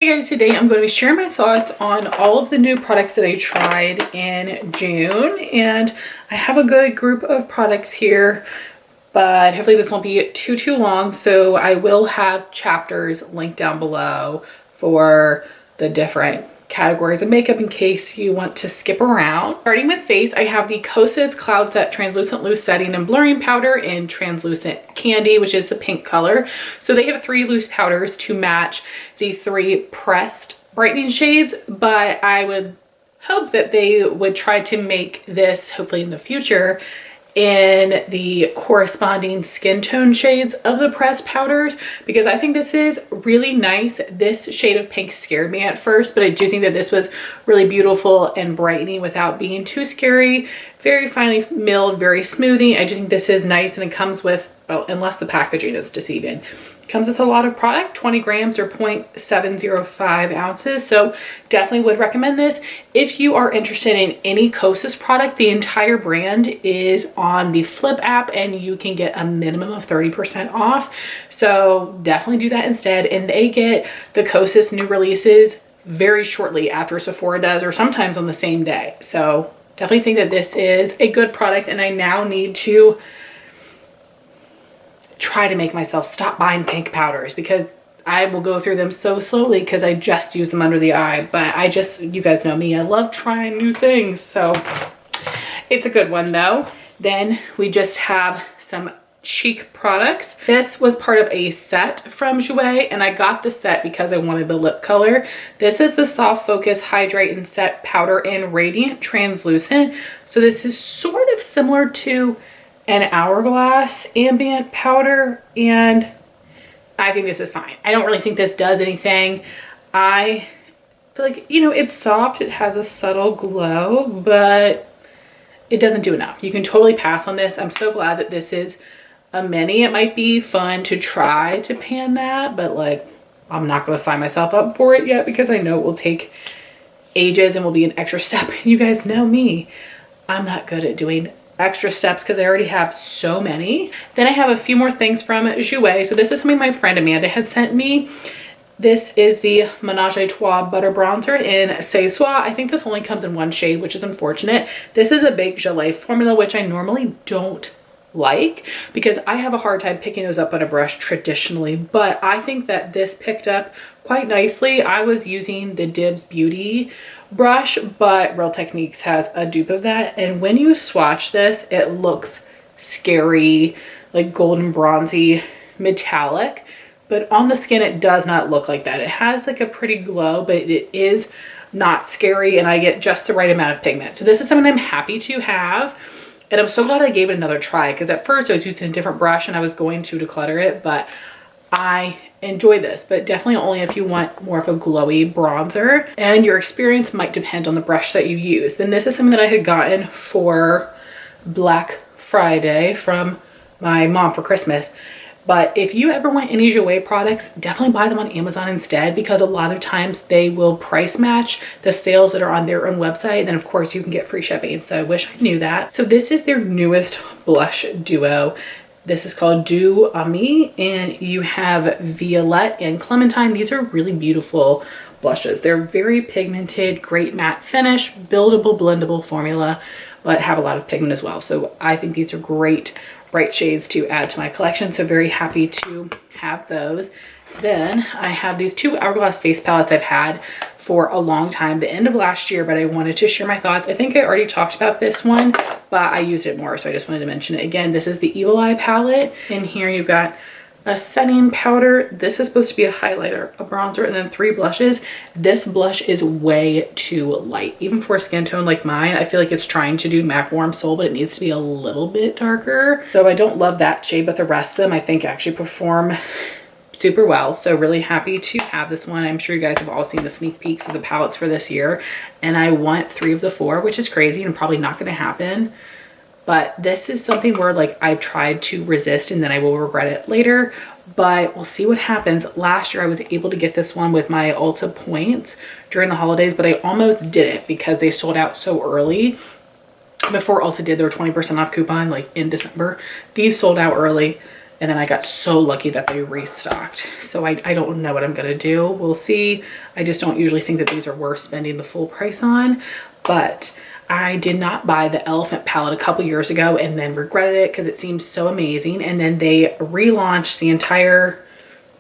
Hey guys, today I'm going to be sharing my thoughts on all of the new products that I tried in June, and I have a good group of products here, but hopefully this won't be too long, so I will have chapters linked down below for the different categories of makeup in case you want to skip around. Starting with face, I have the Kosas Cloud Set Translucent Loose Setting and Blurring Powder in Translucent Candy, which is the pink color. So they have 3 loose powders to match the 3 pressed brightening shades, but I would hope that they would try to make this, hopefully in the future, in the corresponding skin tone shades of the pressed powders, because I think this is really nice. This shade of pink scared me at first, but I do think that this was really beautiful and brightening without being too scary. Very finely milled, very smoothing. I do think this is nice, and it comes with, well, unless the packaging is deceiving, comes with a lot of product, 20 grams or 0.705 ounces. So definitely would recommend this. If you are interested in any Kosas product, the entire brand is on the Flip app and you can get a minimum of 30% off. So definitely do that instead. And they get the Kosas new releases very shortly after Sephora does, or sometimes on the same day. So definitely think that this is a good product, and I now need to try to make myself stop buying pink powders because I will go through them so slowly because I just use them under the eye. But you guys know me, I love trying new things. So it's a good one though. Then we just have some cheek products. This was part of a set from Jouer, and I got the set because I wanted the lip color. This is the Soft Focus Hydrate and Set Powder in Radiant Translucent. So this is sort of similar to an Hourglass ambient powder, and I think this is fine. I don't really think this does anything. I feel like, you know, it's soft, it has a subtle glow, but it doesn't do enough. You can totally pass on this. I'm so glad that this is a mini. It might be fun to try to pan that, but like, I'm not gonna sign myself up for it yet because I know it will take ages and will be an extra step. You guys know me, I'm not good at doing extra steps because I already have so many. Then I have a few more things from Jouer. So this is something my friend Amanda had sent me. This is the Menage a Trois Butter Bronzer in C'est Soi. I think this only comes in one shade, which is unfortunate. This is a Baked Gelée formula, which I normally don't like because I have a hard time picking those up on a brush traditionally, but I think that this picked up quite nicely. I was using the Dibs Beauty brush, but Real Techniques has a dupe of that, and when you swatch this, it looks scary, like golden bronzy metallic, but on the skin it does not look like that. It has like a pretty glow, but it is not scary, and I get just the right amount of pigment. So this is something I'm happy to have, and I'm so glad I gave it another try because at first I was using a different brush and I was going to declutter it, but I enjoy this. But definitely only if you want more of a glowy bronzer, and your experience might depend on the brush that you use. Then this is something that I had gotten for Black Friday from my mom for Christmas. But if you ever want any Jouer products, definitely buy them on Amazon instead, because a lot of times they will price match the sales that are on their own website. And then of course you can get free shipping. So I wish I knew that. So this is their newest blush duo. This is called Do Ami, and you have Violette and Clementine. These are really beautiful blushes. They're very pigmented, great matte finish, buildable, blendable formula, but have a lot of pigment as well. So I think these are great bright shades to add to my collection. So very happy to have those. Then I have these 2 Hourglass face palettes I've had for a long time, the end of last year, but I wanted to share my thoughts. I think I already talked about this one, but I used it more, so I just wanted to mention it again. This is the Evil Eye palette. In here you've got a setting powder. This is supposed to be a highlighter, a bronzer, and then 3 blushes. This blush is way too light. Even for a skin tone like mine, I feel like it's trying to do MAC Warm Soul, but it needs to be a little bit darker. So I don't love that shade, but the rest of them I think actually perform super well. So really happy to have this one. I'm sure you guys have all seen the sneak peeks of the palettes for this year, and I want 3 of the 4, which is crazy and probably not going to happen. But this is something where like I've tried to resist and then I will regret it later, but we'll see what happens. Last year I was able to get this one with my Ulta points during the holidays, but I almost didn't because they sold out so early. Before Ulta did their 20% off coupon like in December, these sold out early. And then I got so lucky that they restocked. So I don't know what I'm gonna do. We'll see. I just don't usually think that these are worth spending the full price on. But I did not buy the elephant palette a couple years ago and then regretted it because it seemed so amazing. And then they relaunched the entire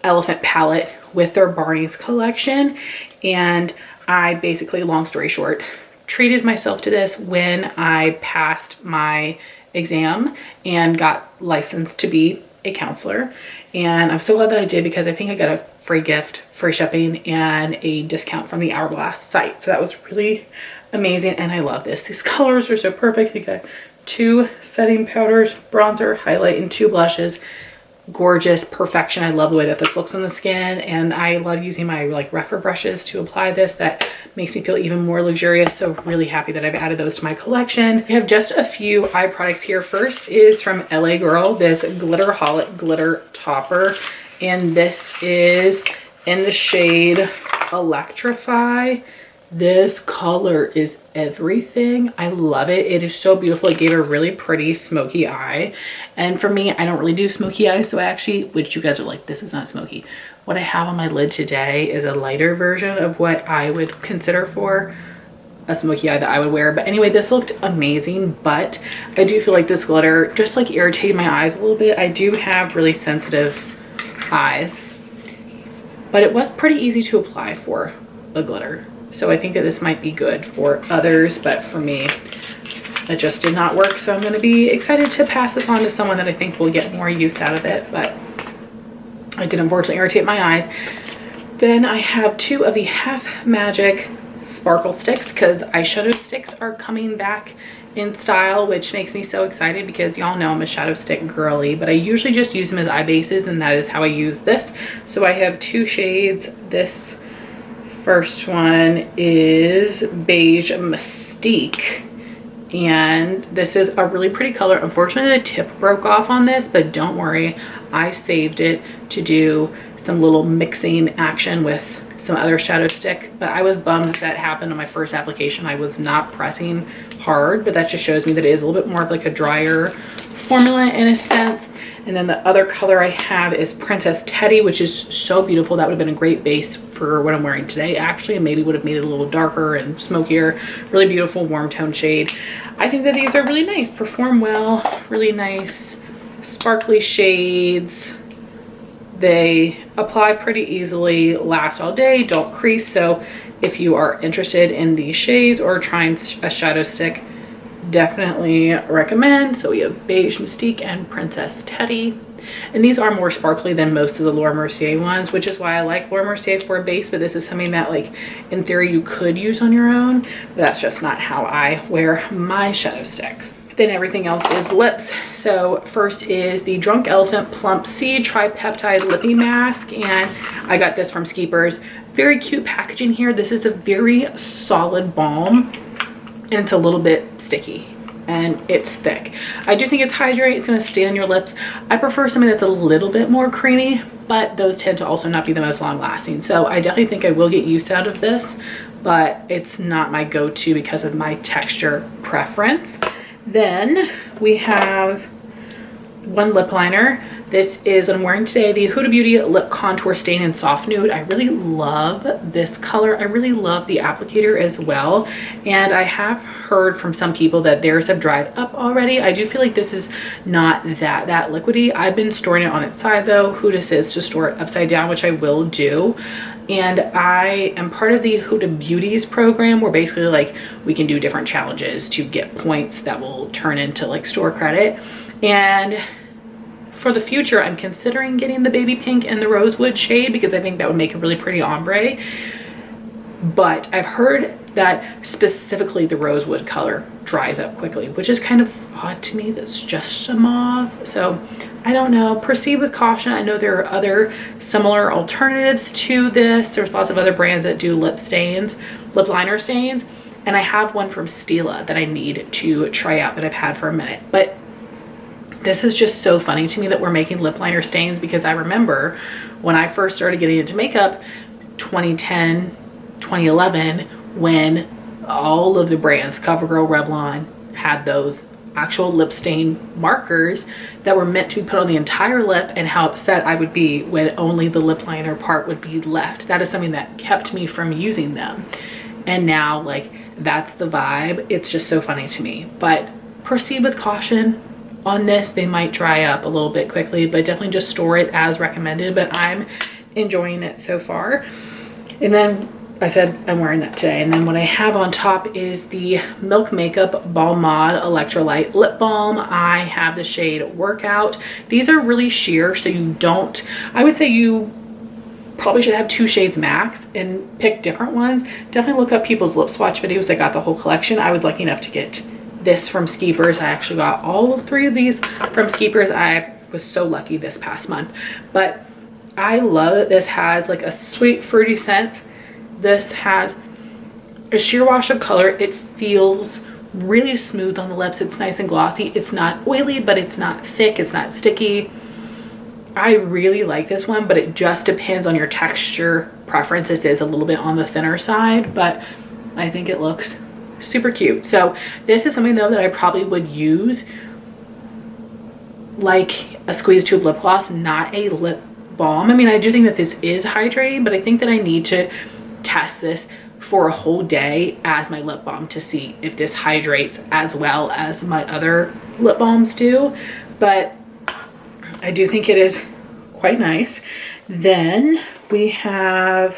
elephant palette with their Barney's collection. And I basically, long story short, treated myself to this when I passed my exam and got licensed to be a counselor. And I'm so glad that I did, because I think I got a free gift, free shipping, and a discount from the Hourglass site. So that was really amazing. And I love this. These colors are so perfect. You got 2 setting powders, bronzer, highlight, and 2 blushes. Gorgeous perfection. I love the way that this looks on the skin, and I love using my like rougher brushes to apply this. That makes me feel even more luxurious. So really happy that I've added those to my collection. I have just a few eye products here. First is from LA Girl, this Glitterholic glitter topper, and this is in the shade Electrify. This color is everything. I love it. It is so beautiful. It gave a really pretty smoky eye. And for me, I don't really do smoky eyes. So I actually, which you guys are like, this is not smoky. What I have on my lid today is a lighter version of what I would consider for a smoky eye that I would wear. But anyway, this looked amazing, but I do feel like this glitter just like irritated my eyes a little bit. I do have really sensitive eyes, but it was pretty easy to apply for a glitter. So I think that this might be good for others, but for me, it just did not work. So I'm going to be excited to pass this on to someone that I think will get more use out of it, but I did unfortunately irritate my eyes. Then I have 2 of the Half Magic sparkle sticks, because eyeshadow sticks are coming back in style, which makes me so excited because y'all know I'm a shadow stick girly, but I usually just use them as eye bases, and that is how I use this. So I have 2 shades. This first one is Beige Mystique, and this is a really pretty color. Unfortunately, the tip broke off on this, but don't worry, I saved it to do some little mixing action with some other shadow stick. But I was bummed that happened on my first application. I was not pressing hard, but that just shows me that it is a little bit more of like a drier formula in a sense. And then the other color I have is Princess Teddy, which is so beautiful. That would have been a great base for what I'm wearing today, actually, and maybe would have made it a little darker and smokier. Really beautiful warm tone shade. I think that these are really nice, perform well, really nice sparkly shades. They apply pretty easily, last all day, don't crease. So if you are interested in these shades or trying a shadow stick, definitely recommend. So we have Beige Mystique and Princess Teddy, and these are more sparkly than most of the Laura Mercier ones, which is why I like Laura Mercier for a base. But this is something that, like, in theory you could use on your own, but that's just not how I wear my shadow sticks. Then everything else is lips. So first is the Drunk Elephant Plump Seed Tripeptide Lippy Mask, and I got this from Skeepers. Very cute packaging here. This is a very solid balm, and it's a little bit sticky and it's thick. I do think it's hydrating. It's going to stay on your lips. I prefer something that's a little bit more creamy, but those tend to also not be the most long lasting. So I definitely think I will get use out of this, but it's not my go-to because of my texture preference. Then we have one lip liner. This is what I'm wearing today, the Huda Beauty Lip Contour Stain in Soft Nude. I really love this color. I really love the applicator as well. And I have heard from some people that theirs have dried up already. I do feel like this is not that liquidy. I've been storing it on its side though. Huda says to store it upside down, which I will do. And I am part of the Huda Beauties program, where basically like we can do different challenges to get points that will turn into like store credit. And for the future, I'm considering getting the baby pink and the rosewood shade because I think that would make a really pretty ombre. But I've heard that specifically the rosewood color dries up quickly, which is kind of odd to me. That's just a mauve. So I don't know, proceed with caution. I know there are other similar alternatives to this. There's lots of other brands that do lip stains, lip liner stains. And I have one from Stila that I need to try out that I've had for a minute. But this is just so funny to me that we're making lip liner stains, because I remember when I first started getting into makeup, 2010, 2011, when all of the brands, CoverGirl, Revlon, had those actual lip stain markers that were meant to be put on the entire lip, and how upset I would be when only the lip liner part would be left. That is something that kept me from using them. And now, like, that's the vibe. It's just so funny to me. But proceed with caution on this. They might dry up a little bit quickly, but definitely just store it as recommended. But I'm enjoying it so far. And then I said I'm wearing that today. And then what I have on top is the Milk Makeup Balm Mod Electrolyte Lip Balm. I have the shade Workout. These are really sheer, so you don't, I would say you probably should have 2 shades max and pick different ones. Definitely look up people's lip swatch videos. I got the whole collection. I was lucky enough to get this from Skeepers. I actually got all 3 of these from Skeepers. I was so lucky this past month. But I love that this has like a sweet fruity scent. This has a sheer wash of color. It feels really smooth on the lips. It's nice and glossy. It's not oily, but it's not thick. It's not sticky. I really like this one, but it just depends on your texture preference. This is a little bit on the thinner side, but I think it looks super cute. So this is something though that I probably would use like a squeeze tube lip gloss, not a lip balm. I mean, I do think that this is hydrating, but I think that I need to test this for a whole day as my lip balm to see if this hydrates as well as my other lip balms do. But I do think it is quite nice. Then we have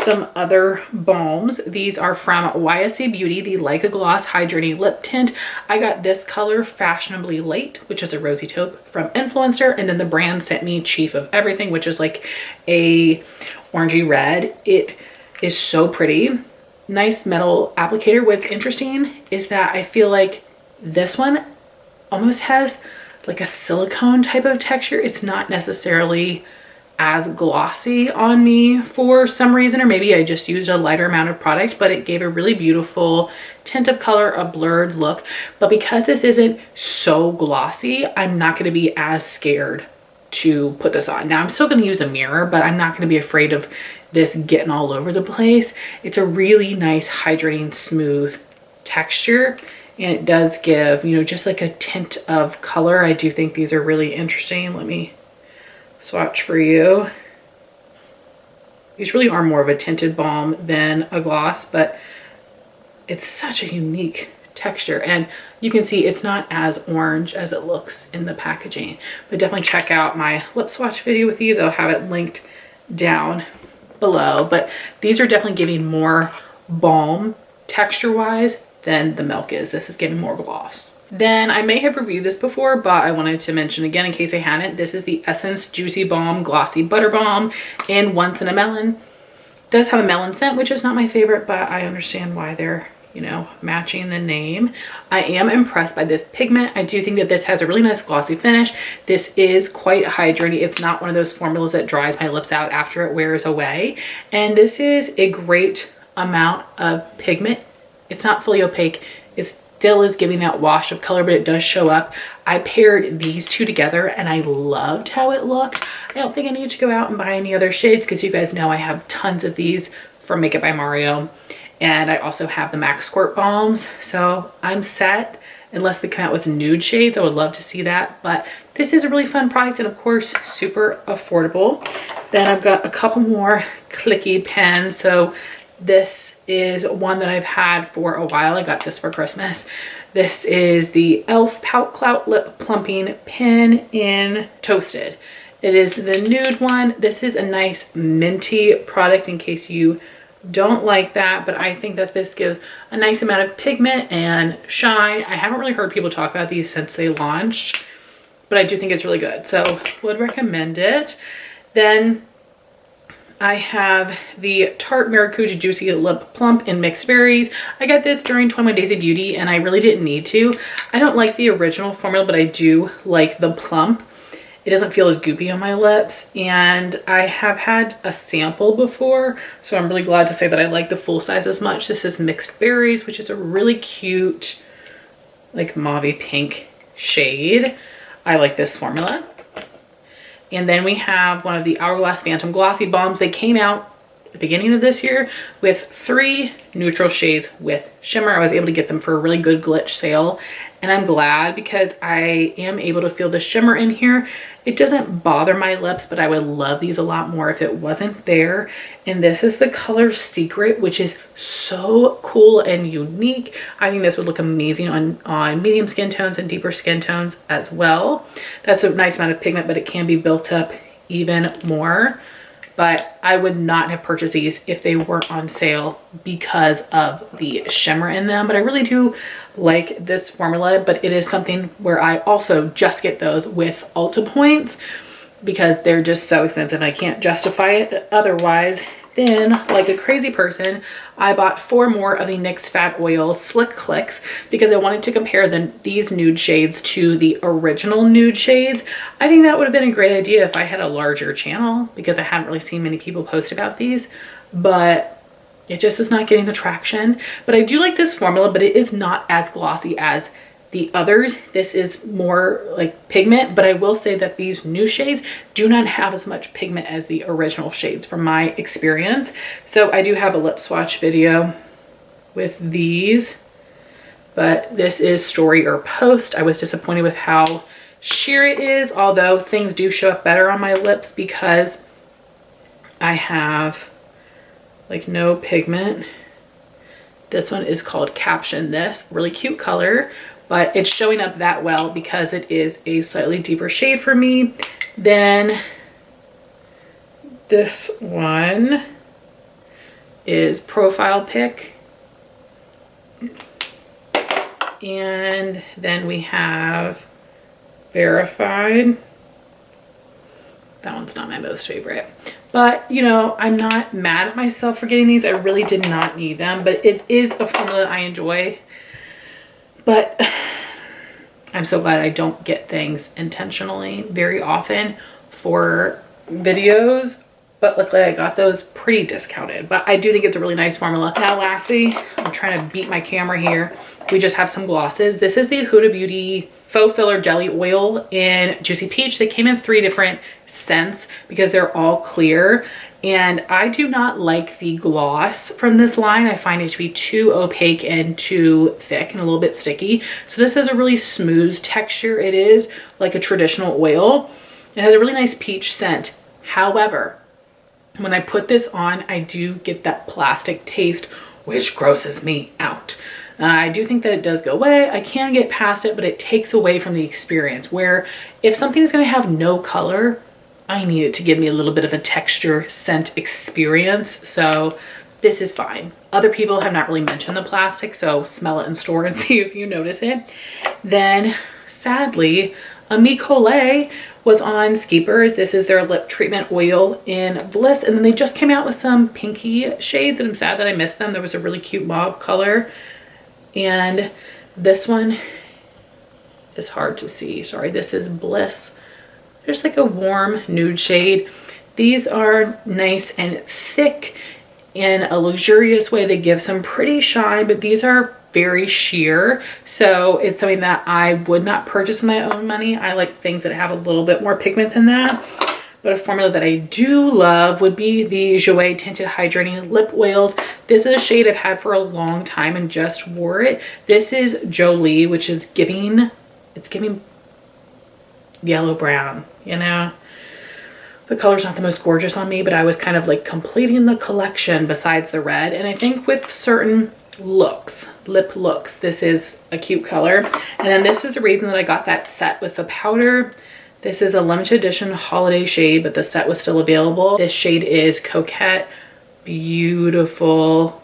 some other balms. These are from YSE Beauty, the Like a Gloss Hydrating Lip Tint. I got this color Fashionably Late, which is a rosy taupe from Influencer, and then the brand sent me Chief of Everything, which is like a orangey red. It is so pretty. Nice metal applicator. What's interesting is that I feel like this one almost has like a silicone type of texture. It's not necessarily as glossy on me for some reason, or maybe I just used a lighter amount of product, but it gave a really beautiful tint of color, a blurred look. But because this isn't so glossy, I'm not going to be as scared to put this on. Now I'm still going to use a mirror, but I'm not going to be afraid of this getting all over the place. It's a really nice hydrating smooth texture, and it does give, you know, just like a tint of color. I do think these are really interesting. Let me swatch for you. These really are more of a tinted balm than a gloss, but it's such a unique texture, and you can see it's not as orange as it looks in the packaging. But definitely check out my lip swatch video with these. I'll have it linked down below. But these are definitely giving more balm texture wise than the Milk is. This is giving more gloss. Then I may have reviewed this before, but I wanted to mention again in case I hadn't. This is the Essence Juicy Balm Glossy Butter Balm in Once in a Melon. It does have a melon scent, which is not my favorite, but I understand why they're, you know, matching the name. I am impressed by this pigment. I do think that this has a really nice glossy finish. This is quite hydrating. It's not one of those formulas that dries my lips out after it wears away. And this is a great amount of pigment. It's not fully opaque. It still is giving that wash of color, but it does show up. I paired these two together and I loved how it looked. I don't think I need to go out and buy any other shades because you guys know I have tons of these from Makeup by Mario. And I also have the MAC Squirt Balms. So I'm set unless they come out with nude shades. I would love to see that. But this is a really fun product and of course, super affordable. Then I've got a couple more clicky pens. So this is one that I've had for a while. I got this for Christmas. This is the e.l.f. Pout Clout Lip Plumping Pen in Toasted. It is the nude one. This is a nice minty product in case you don't like that, but I think that this gives a nice amount of pigment and shine. I haven't really heard people talk about these since they launched, but I do think it's really good. So would recommend it. Then I have the Tarte Maracuja Juicy Lip Plump in Mixed Berries. I got this during 21 Days of Beauty and I really didn't need to. I don't like the original formula, but I do like the plump. It doesn't feel as goopy on my lips, and I have had a sample before, so I'm really glad to say that I like the full size as much. This is Mixed Berries, which is a really cute, like mauve pink shade. I like this formula. And then we have one of the Hourglass Phantom Glossy Balms. They came out at the beginning of this year with 3 neutral shades with shimmer. I was able to get them for a really good glitch sale. And I'm glad because I am able to feel the shimmer in here. It doesn't bother my lips, but I would love these a lot more if it wasn't there. And this is the color Secret, which is so cool and unique. I think this would look amazing on medium skin tones and deeper skin tones as well. That's a nice amount of pigment, but it can be built up even more. But I would not have purchased these if they weren't on sale because of the shimmer in them. But I really do like this formula, but it is something where I also just get those with Ulta points because they're just so expensive. I can't justify it otherwise. Then, like a crazy person, I bought 4 more of the NYX Fat Oil Slick Clicks because I wanted to compare these nude shades to the original nude shades. I think that would have been a great idea if I had a larger channel because I hadn't really seen many people post about these, but it just is not getting the traction. But I do like this formula, but it is not as glossy as the others. This is more like pigment, but I will say that these new shades do not have as much pigment as the original shades from my experience. So I do have a lip swatch video with these, but this is story or post. I was disappointed with how sheer it is, although things do show up better on my lips because I have like no pigment. This one is called Caption This, really cute color, but it's showing up that well because it is a slightly deeper shade for me. Then this one is Profile Pic. And then we have Verified. That one's not my most favorite. But, you know, I'm not mad at myself for getting these. I really did not need them, but it is a formula I enjoy. But I'm so glad I don't get things intentionally very often for videos. But luckily I got those pretty discounted. But I do think it's a really nice formula. Now lastly, I'm trying to beat my camera here. We just have some glosses. This is the Huda Beauty Faux Filler Jelly Oil in Juicy Peach. They came in 3 different scents because they're all clear. And I do not like the gloss from this line. I find it to be too opaque and too thick and a little bit sticky. So this has a really smooth texture. It is like a traditional oil. It has a really nice peach scent. However, when I put this on, I do get that plastic taste, which grosses me out. I do think that it does go away. I can get past it, but it takes away from the experience where if something is going to have no color, I need it to give me a little bit of a texture scent experience. So this is fine. Other people have not really mentioned the plastic, so smell it in store and see if you notice it. Then sadly, Ami Collet was on Skeepers. This is their lip treatment oil in Bliss. And then they just came out with some pinky shades and I'm sad that I missed them. There was a really cute mauve color. And this one is hard to see. Sorry, this is Bliss. There's like a warm nude shade. These are nice and thick in a luxurious way. They give some pretty shine, but these are very sheer. So it's something that I would not purchase with my own money. I like things that have a little bit more pigment than that. But a formula that I do love would be the YSE Tinted Hydrating Lip Oils. This is a shade I've had for a long time and just wore it. This is Jolie, which is giving yellow brown, you know. The color's not the most gorgeous on me, but I was kind of like completing the collection besides the red. And I think with certain looks, lip looks, this is a cute color. And then this is the reason that I got that set with the powder. This is a limited edition holiday shade, but the set was still available. This shade is Coquette, beautiful,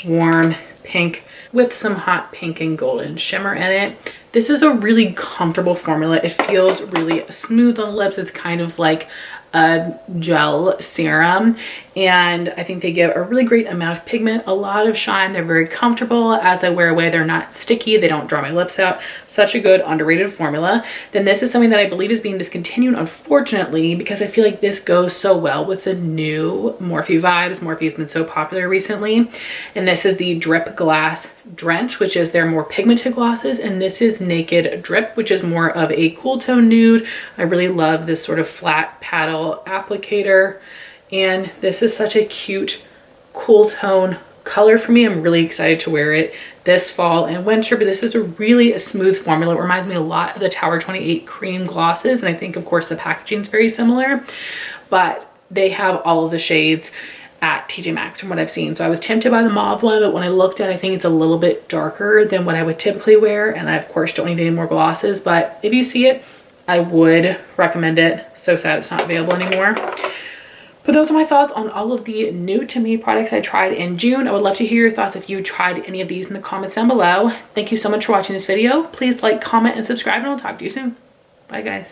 warm pink with some hot pink and golden shimmer in it. This is a really comfortable formula. It feels really smooth on the lips. It's kind of like a gel serum, and I think they give a really great amount of pigment, a lot of shine. They're very comfortable. As I wear away, they're not sticky. They don't dry my lips out. Such a good underrated formula. Then this is something that I believe is being discontinued, unfortunately, because I feel like this goes so well with the new Morphe vibes. Morphe has been so popular recently. And this is the Drip Glass Drench, which is their more pigmented glosses. And this is Naked Drip, which is more of a cool tone nude. I really love this sort of flat paddle applicator. And this is such a cute, cool tone color for me. I'm really excited to wear it this fall and winter, but this is a smooth formula. It reminds me a lot of the Tower 28 cream glosses, and I think of course the packaging is very similar, but they have all of the shades at TJ Maxx from what I've seen. So I was tempted by the mauve one, but when I looked at it, I think it's a little bit darker than what I would typically wear, and I of course don't need any more glosses, but if you see it, I would recommend it. So sad it's not available anymore. But those are my thoughts on all of the new to me products I tried in June. I would love to hear your thoughts if you tried any of these in the comments down below. Thank you so much for watching this video. Please like, comment, and subscribe, and I'll talk to you soon. Bye guys.